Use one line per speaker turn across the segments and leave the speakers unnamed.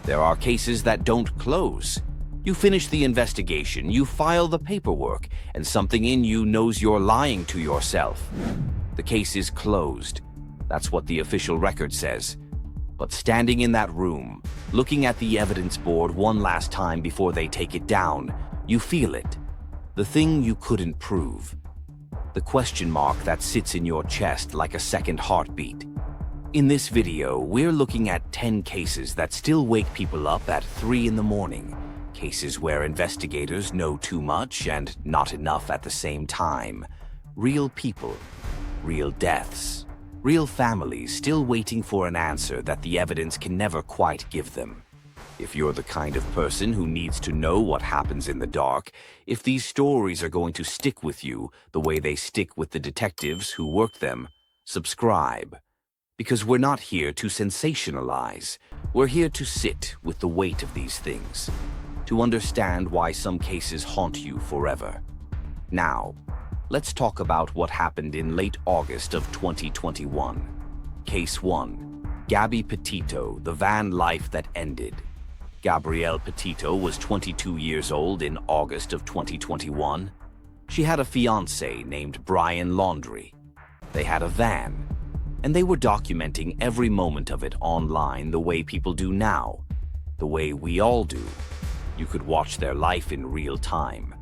There are cases that don't close. You finish the investigation, you file the paperwork, and something in you knows you're lying to yourself. The case is closed. That's what the official record says. But standing in that room, looking at the evidence board one last time before they take it down, you feel it. The thing you couldn't prove. The question mark that sits in your chest like a second heartbeat. In this video, we're looking at 10 cases that still wake people up at 3 in the morning. Cases where investigators know too much and not enough at the same time. Real people, real deaths, real families still waiting for an answer that the evidence can never quite give them. If you're the kind of person who needs to know what happens in the dark, if these stories are going to stick with you the way they stick with the detectives who work them, subscribe. Because we're not here to sensationalize. We're here to sit with the weight of these things, to understand why some cases haunt you forever. Now, let's talk about what happened in late August of 2021. Case 1. Gabby Petito, the van life that ended. Gabrielle Petito was 22 years old in August of 2021. She had a fiancé named Brian Laundrie. They had a van, and they were documenting every moment of it online the way people do now, the way we all do. You could watch their life in real time.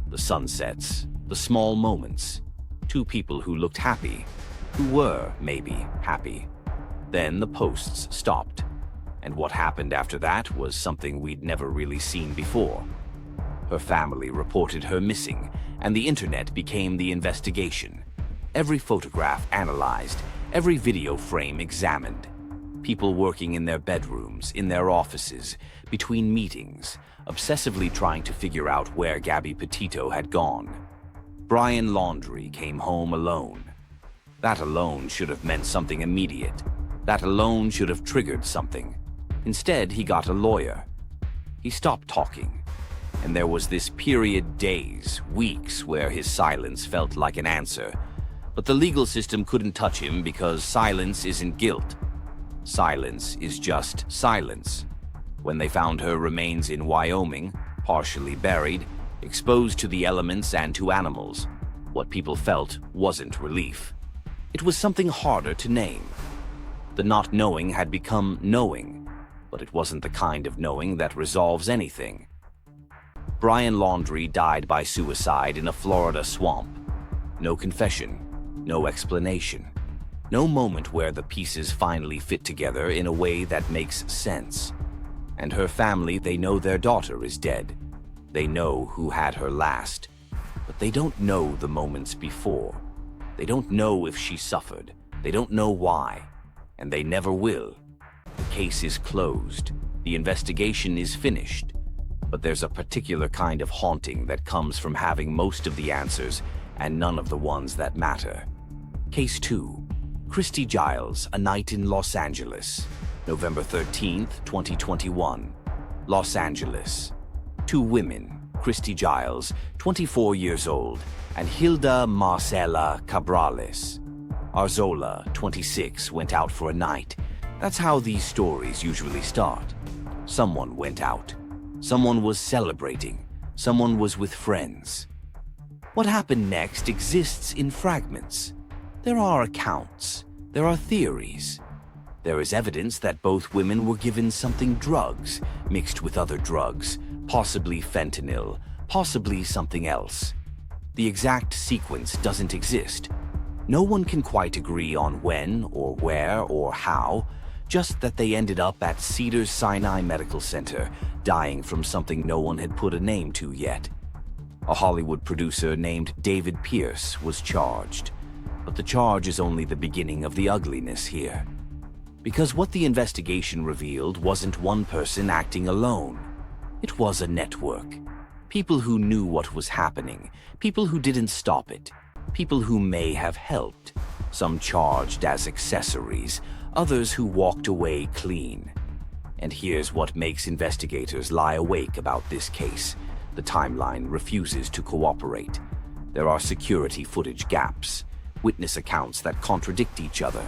The sunsets, the small moments. Two people who looked happy, who were, maybe, happy. Then the posts stopped. And what happened after that was something we'd never really seen before. Her family reported her missing, and the internet became the investigation. Every photograph analyzed, every video frame examined. People working in their bedrooms, in their offices, between meetings, obsessively trying to figure out where Gabby Petito had gone. Brian Laundrie came home alone. That alone should have meant something immediate. That alone should have triggered something. Instead, he got a lawyer. He stopped talking, and there was this period, days, weeks, where his silence felt like an answer. But the legal system couldn't touch him because silence isn't guilt. Silence is just silence. When they found her remains in Wyoming, partially buried, exposed to the elements and to animals, what people felt wasn't relief. It was something harder to name. The not knowing had become knowing. But it wasn't the kind of knowing that resolves anything. Brian Laundrie died by suicide in a Florida swamp. No confession, no explanation, no moment where the pieces finally fit together in a way that makes sense. And her family, they know their daughter is dead. They know who had her last, but they don't know the moments before. They don't know if she suffered. They don't know why, and they never will. The case is closed. The investigation is finished. But there's a particular kind of haunting that comes from having most of the answers and none of the ones that matter. Case 2. Christy Giles, A Night in Los Angeles. November 13th, 2021. Los Angeles. Two women, Christy Giles, 24 years old, and Hilda Marcela Cabrales. Arzola, 26, went out for a night. That's how these stories usually start. Someone went out. Someone was celebrating. Someone was with friends. What happened next exists in fragments. There are accounts. There are theories. There is evidence that both women were given something drugs, mixed with other drugs, possibly fentanyl, possibly something else. The exact sequence doesn't exist. No one can quite agree on when or where or how, just that they ended up at Cedars-Sinai Medical Center, dying from something no one had put a name to yet. A Hollywood producer named David Pierce was charged. But the charge is only the beginning of the ugliness here. Because what the investigation revealed wasn't one person acting alone. It was a network. People who knew what was happening, people who didn't stop it, people who may have helped, some charged as accessories, others who walked away clean. And here's what makes investigators lie awake about this case. The timeline refuses to cooperate. There are security footage gaps, witness accounts that contradict each other.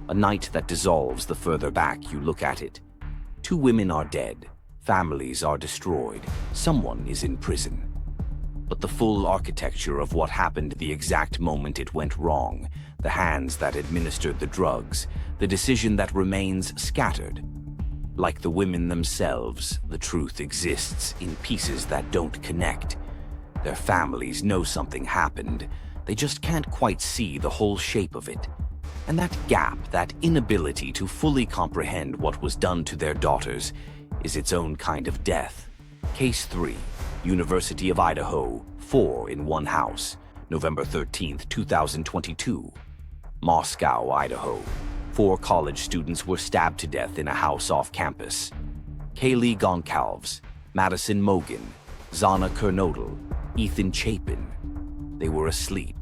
A night that dissolves the further back you look at it. 2 women are dead, families are destroyed, someone is in prison. But the full architecture of what happened the exact moment it went wrong, the hands that administered the drugs, the decision that remains scattered. Like the women themselves, the truth exists in pieces that don't connect. Their families know something happened, they just can't quite see the whole shape of it. And that gap, that inability to fully comprehend what was done to their daughters, is its own kind of death. Case 3. University of Idaho, 4 in one house, November 13, 2022. Moscow, Idaho. 4 college students were stabbed to death in a house off campus. Kaylee Goncalves, Madison Mogan, Zana Kernodle, Ethan Chapin. They were asleep.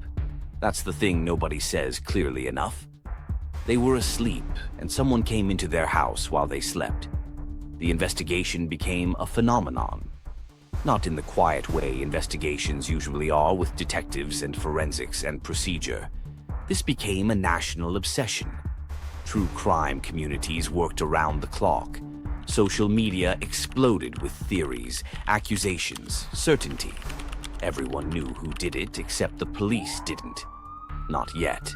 That's the thing nobody says clearly enough. They were asleep, and someone came into their house while they slept. The investigation became a phenomenon. Not in the quiet way investigations usually are with detectives and forensics and procedure. This became a national obsession. True crime communities worked around the clock. Social media exploded with theories, accusations, certainty. Everyone knew who did it, except the police didn't. Not yet.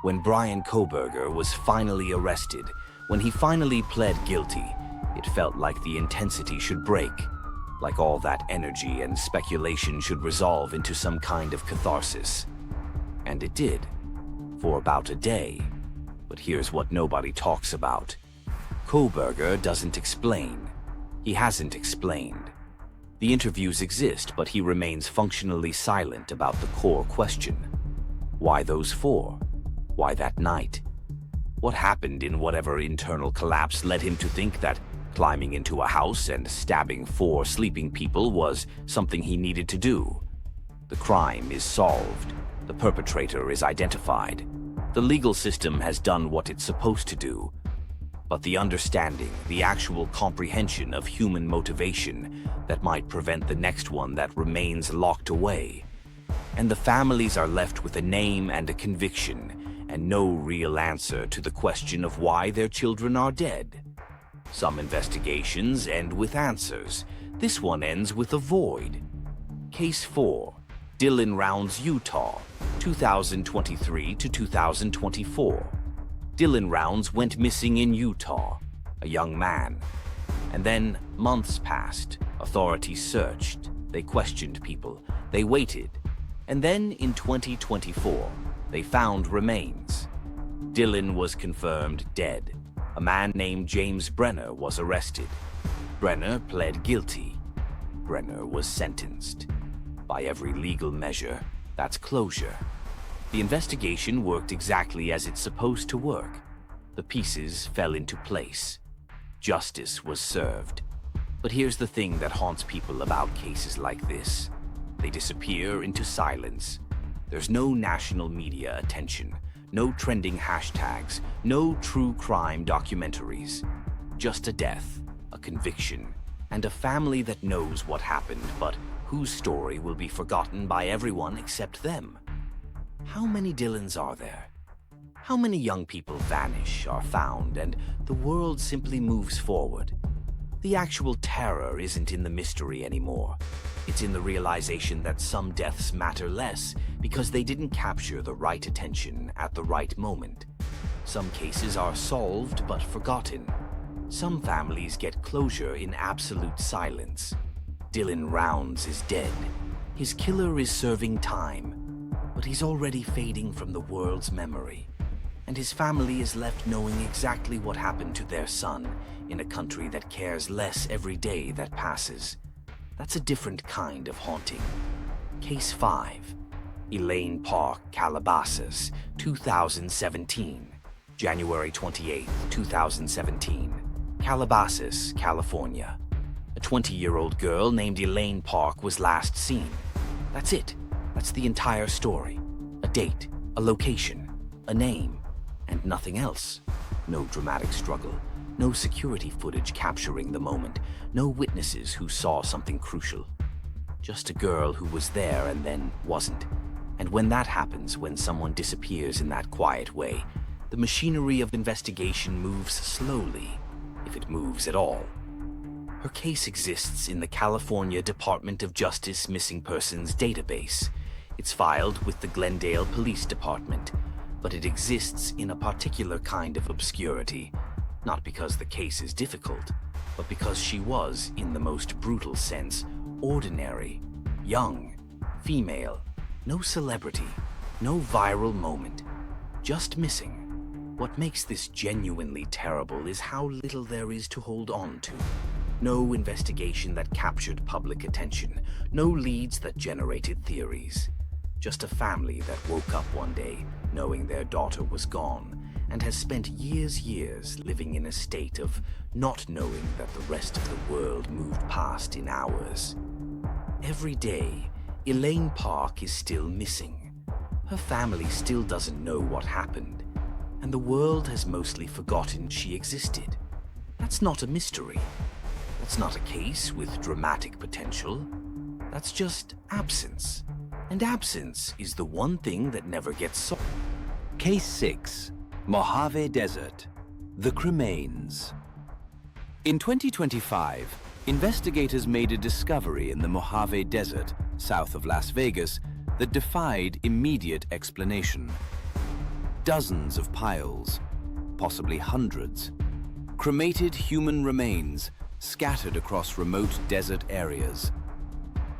When Brian Kohberger was finally arrested, when he finally pled guilty, it felt like the intensity should break. Like all that energy and speculation should resolve into some kind of catharsis. And it did. For about a day. But here's what nobody talks about. Kohberger doesn't explain. He hasn't explained. The interviews exist, but he remains functionally silent about the core question. Why those 4? Why that night? What happened in whatever internal collapse led him to think that climbing into a house and stabbing 4 sleeping people was something he needed to do? The crime is solved. The perpetrator is identified. The legal system has done what it's supposed to do. But the understanding, the actual comprehension of human motivation that might prevent the next one that remains locked away. And the families are left with a name and a conviction, and no real answer to the question of why their children are dead. Some investigations end with answers. This one ends with a void. Case 4. Dillon Rounds, Utah, 2023 to 2024. Dillon Rounds went missing in Utah, a young man. And then months passed. Authorities searched. They questioned people. They waited. And then in 2024, they found remains. Dillon was confirmed dead. A man named James Brenner was arrested. Brenner pled guilty. Brenner was sentenced. By every legal measure, that's closure. The investigation worked exactly as it's supposed to work. The pieces fell into place. Justice was served. But here's the thing that haunts people about cases like this. They disappear into silence. There's no national media attention. No trending hashtags, no true crime documentaries. Just a death, a conviction, and a family that knows what happened, but whose story will be forgotten by everyone except them. How many Dillons are there? How many young people vanish, are found, and the world simply moves forward? The actual terror isn't in the mystery anymore. It's in the realization that some deaths matter less because they didn't capture the right attention at the right moment. Some cases are solved but forgotten. Some families get closure in absolute silence. Dillon Rounds is dead. His killer is serving time, but he's already fading from the world's memory. And his family is left knowing exactly what happened to their son in a country that cares less every day that passes. That's a different kind of haunting. Case 5. Elaine Park, Calabasas, 2017. January 28, 2017. Calabasas, California. A 20-year-old girl named Elaine Park was last seen. That's it. That's the entire story. A date, a location, a name, and nothing else. No dramatic struggle. No security footage capturing the moment. No witnesses who saw something crucial. Just a girl who was there and then wasn't. And when that happens, when someone disappears in that quiet way, the machinery of investigation moves slowly. It if it moves at all. Her case exists in the California Department of Justice Missing Persons database. It's filed with the Glendale Police Department, but it exists in a particular kind of obscurity, not because the case is difficult, but because she was, in the most brutal sense, ordinary, young, female, no celebrity, no viral moment, just missing. What makes this genuinely terrible is how little there is to hold on to. No investigation that captured public attention, no leads that generated theories. Just a family that woke up one day knowing their daughter was gone and has spent years living in a state of not knowing that the rest of the world moved past in hours. Every day, Elaine Park is still missing. Her family still doesn't know what happened, and the world has mostly forgotten she existed. That's not a mystery. That's not a case with dramatic potential. That's just absence. And absence is the one thing that never gets solved.
Case 6. Mojave Desert. The Cremains. In 2025, investigators made a discovery in the Mojave Desert, south of Las Vegas, that defied immediate explanation. Dozens of piles, possibly hundreds, cremated human remains scattered across remote desert areas.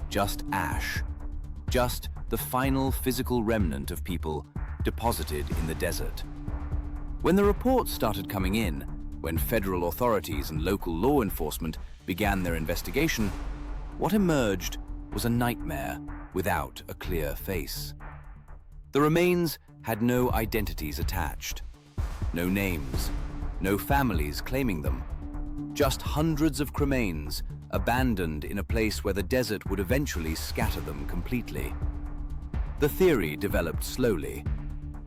Just ash. Just the final physical remnant of people deposited in the desert. When the reports started coming in, when federal authorities and local law enforcement began their investigation, what emerged was a nightmare without a clear face. The remains had no identities attached, no names, no families claiming them, just hundreds of cremains abandoned in a place where the desert would eventually scatter them completely. The theory developed slowly: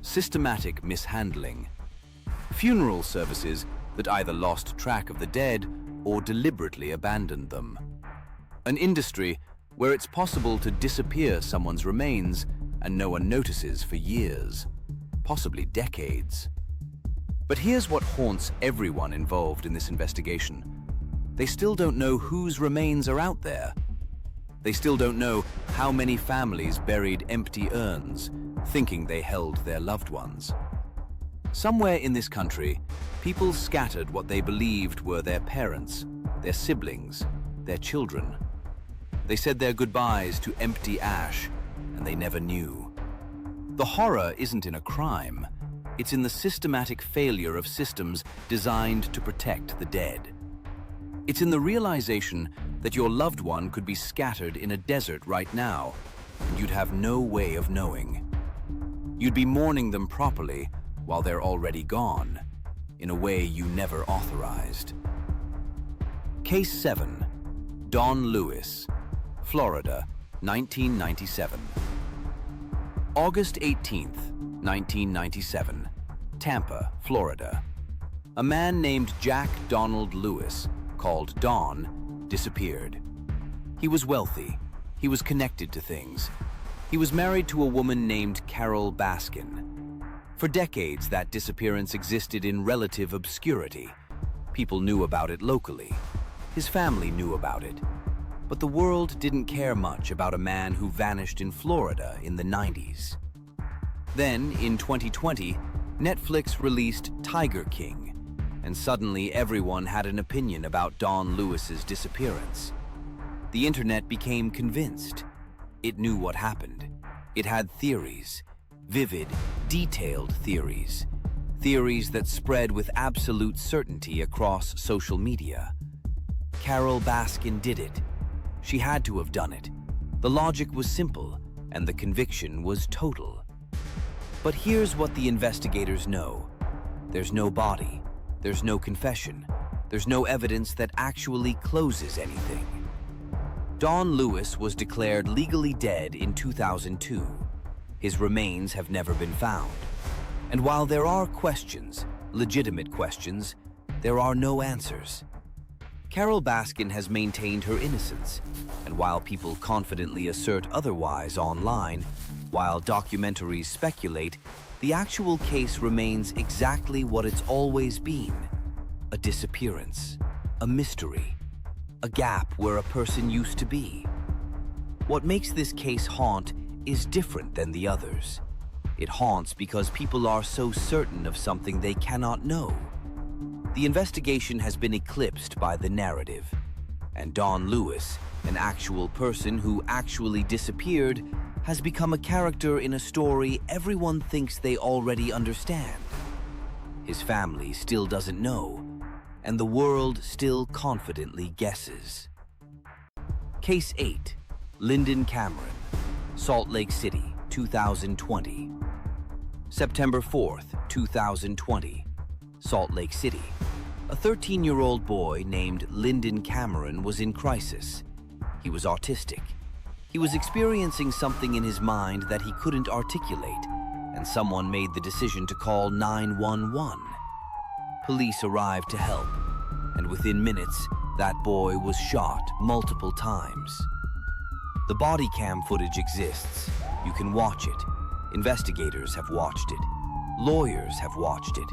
systematic mishandling. Funeral services that either lost track of the dead or deliberately abandoned them. An industry where it's possible to disappear someone's remains and no one notices for years, possibly decades. But here's what haunts everyone involved in this investigation. They still don't know whose remains are out there. They still don't know how many families buried empty urns, thinking they held their loved ones. Somewhere in this country, people scattered what they believed were their parents, their siblings, their children. They said their goodbyes to empty ash, and they never knew. The horror isn't in a crime. It's in the systematic failure of systems designed to protect the dead. It's in the realization that your loved one could be scattered in a desert right now, and you'd have no way of knowing. You'd be mourning them properly while they're already gone, in a way you never authorized. Case 7. Dawn Lewis, Florida, 1997. August 18th, 1997, Tampa, Florida. A man named Jack Donald Lewis, called Don, disappeared. He was wealthy. He was connected to things. He was married to a woman named Carol Baskin. For decades, that disappearance existed in relative obscurity. People knew about it locally. His family knew about it. But the world didn't care much about a man who vanished in Florida in the 90s. Then, in 2020, Netflix released Tiger King, and suddenly everyone had an opinion about Dawn Lewis's disappearance. The internet became convinced. It knew what happened. It had theories, vivid, detailed theories. Theories that spread with absolute certainty across social media. Carol Baskin did it. She had to have done it. The logic was simple, and the conviction was total. But here's what the investigators know. There's no body. There's no confession. There's no evidence that actually closes anything. Dawn Lewis was declared legally dead in 2002. His remains have never been found. And while there are questions, legitimate questions, there are no answers. Carol Baskin has maintained her innocence, and while people confidently assert otherwise online, while documentaries speculate, the actual case remains exactly what it's always been: a disappearance, a mystery, a gap where a person used to be. What makes this case haunt is different than the others. It haunts because people are so certain of something they cannot know. The investigation has been eclipsed by the narrative, and Don Lewis, an actual person who actually disappeared, has become a character in a story everyone thinks they already understand. His family still doesn't know, and the world still confidently guesses. Case 8. Lyndon Cameron, Salt Lake City, 2020. September 4th, 2020, Salt Lake City. A 13-year-old boy named Lyndon Cameron was in crisis. He was autistic. He was experiencing something in his mind that he couldn't articulate, and someone made the decision to call 911. Police arrived to help, and within minutes, that boy was shot multiple times. The body cam footage exists. You can watch it. Investigators have watched it. Lawyers have watched it.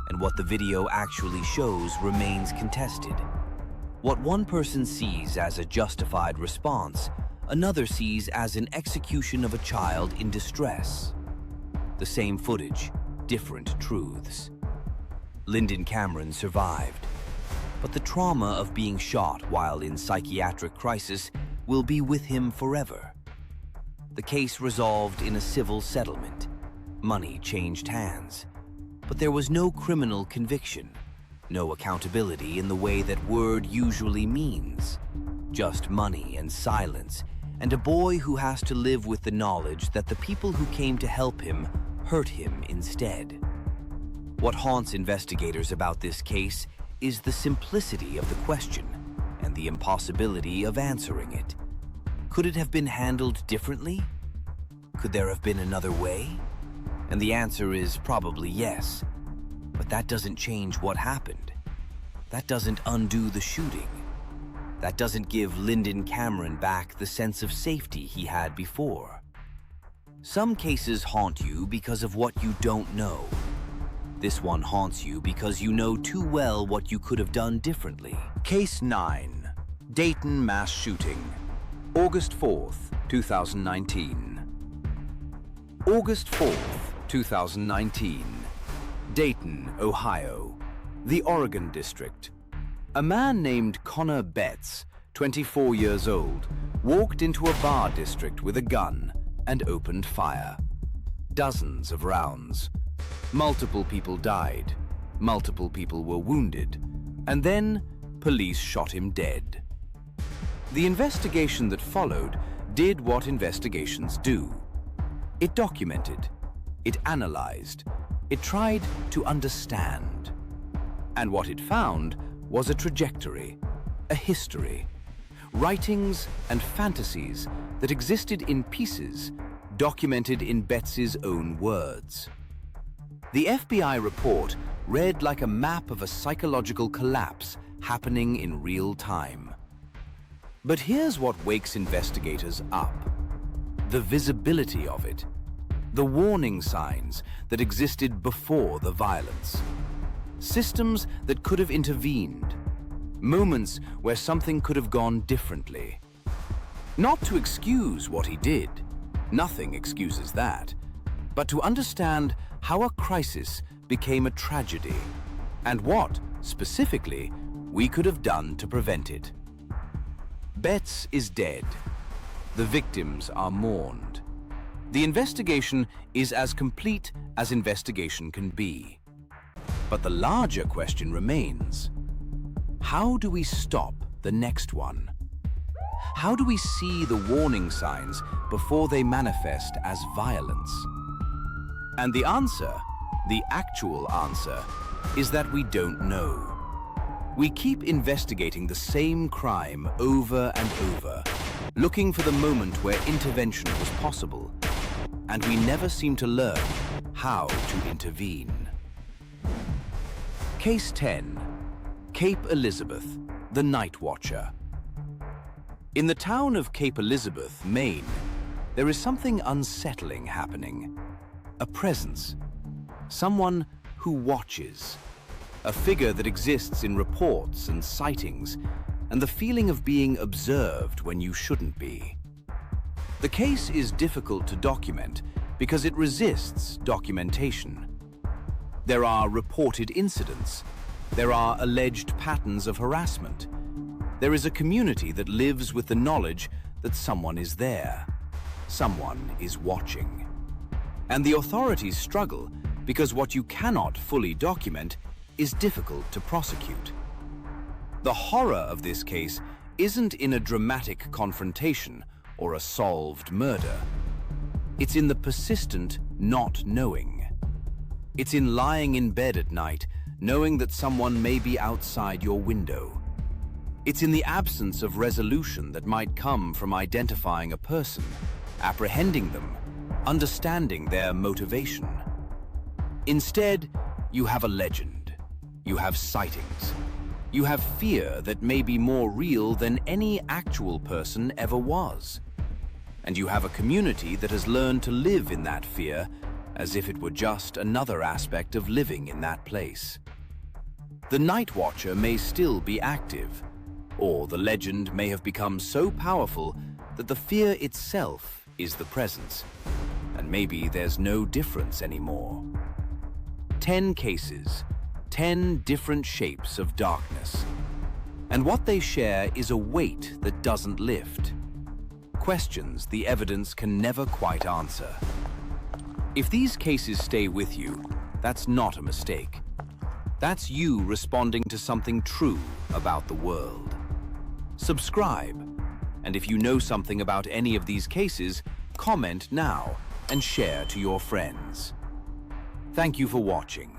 And what the video actually shows remains contested. What one person sees as a justified response, another sees as an execution of a child in distress. The same footage, different truths. Lyndon Cameron survived, but the trauma of being shot while in psychiatric crisis will be with him forever. The case resolved in a civil settlement. Money changed hands, but there was no criminal conviction, no accountability in the way that word usually means. Just money and silence, and a boy who has to live with the knowledge that the people who came to help him hurt him instead. What haunts investigators about this case is the simplicity of the question and the impossibility of answering it. Could it have been handled differently? Could there have been another way? And the answer is probably yes. But that doesn't change what happened. That doesn't undo the shooting. That doesn't give Lyndon Cameron back the sense of safety he had before. Some cases haunt you because of what you don't know. This one haunts you because you know too well what you could have done differently.
Case 9. Dayton Mass Shooting. August 4th, 2019. August 4th, 2019. Dayton, Ohio. The Oregon District. A man named Connor Betts, 24 years old, walked into a bar district with a gun and opened fire. Dozens of rounds. Multiple people died. Multiple people were wounded. And then, police shot him dead. The investigation that followed did what investigations do. It documented. It analyzed. It tried to understand. And what it found was a trajectory, a history, writings and fantasies that existed in pieces, documented in Betts's own words. The FBI report read like a map of a psychological collapse happening in real time. But here's what wakes investigators up: the visibility of it, the warning signs that existed before the violence, systems that could have intervened, moments where something could have gone differently. Not to excuse what he did, nothing excuses that, but to understand how a crisis became a tragedy, and what, specifically, we could have done to prevent it. Betts is dead. The victims are mourned. The investigation is as complete as investigation can be. But the larger question remains: how do we stop the next one? How do we see the warning signs before they manifest as violence? And the answer, the actual answer, is that we don't know. We keep investigating the same crime over and over, looking for the moment where intervention was possible, and we never seem to learn how to intervene. Case 10. Cape Elizabeth, the Night Watcher. In the town of Cape Elizabeth, Maine, there is something unsettling happening. A presence. Someone who watches.
a figure that exists in reports and sightings, and the feeling of being observed when you shouldn't be. The case is difficult to document because it resists documentation. There are reported incidents. There are alleged patterns of harassment. There is a community that lives with the knowledge that someone is there. Someone is watching. And the authorities struggle because what you cannot fully document is difficult to prosecute. The horror of this case isn't in a dramatic confrontation or a solved murder. It's in the persistent not knowing. It's in lying in bed at night, knowing that someone may be outside your window. It's in the absence of resolution that might come from identifying a person, apprehending them, understanding their motivation. Instead, you have a legend. You have sightings. You have fear that may be more real than any actual person ever was. And you have a community that has learned to live in that fear as if it were just another aspect of living in that place. The Night Watcher may still be active, or the legend may have become so powerful that the fear itself is the presence, and maybe there's no difference anymore. 10 cases, 10 different shapes of darkness. And what they share is a weight that doesn't lift. Questions the evidence can never quite answer. If these cases stay with you, that's not a mistake. That's you responding to something true about the world. Subscribe, and if you know something about any of these cases, comment now and share to your friends. Thank you for watching.